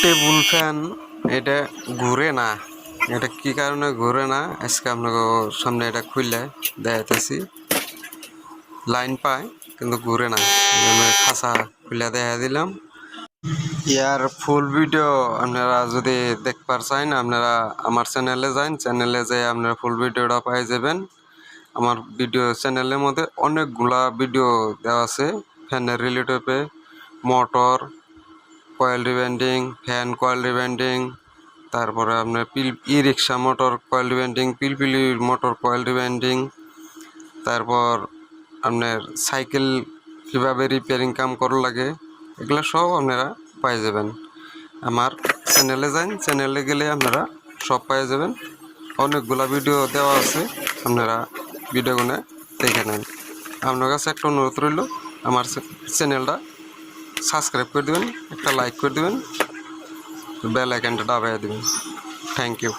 Table fan এটা ঘুরে না, এটা কি কারণে ঘুরে না আজকে আপনাকে সামনে এটা খুললে দেখাইতেছি। লাইন পায় কিন্তু ঘুরে না, খাঁচা খুলে দেখা দিলাম। ইয়ার ফুল ভিডিও আপনারা যদি দেখবার চান আপনারা আমার চ্যানেলে যান, চ্যানেলে যেয়ে আপনারা ফুল ভিডিওটা পাই যাবেন। আমার ভিডিও চ্যানেলের মধ্যে অনেকগুলা ভিডিও দেওয়া আছে ফ্যানের রিলেটিভে, মোটর কয়েল রিব্যান্ডিং, ফ্যান কয়েল রিব্যান্ডিং, তারপরে আপনার ই রিক্সা মোটর কয়েল রিব্যান্ডিং, পিলপিলি মোটর কয়েল রিব্যান্ডিং, তারপর আপনার সাইকেল কীভাবে রিপেয়ারিং কাম করা লাগে এগুলো সব আপনারা পাই যাবেন। আমার চ্যানেলে যান, চ্যানেলে গেলে আপনারা সব পাই যাবেন। অনেকগুলা ভিডিও দেওয়া আছে, আপনারা ভিডিওগুলো দেখে নেন। আপনার কাছে একটা অনুরোধ রইল, আমার চ্যানেলটা সাবস্ক্রাইব করে দেবেন, একটা লাইক করে দেবেন, বেল আইকনটা দাবাইয়া দেবেন। Thank you.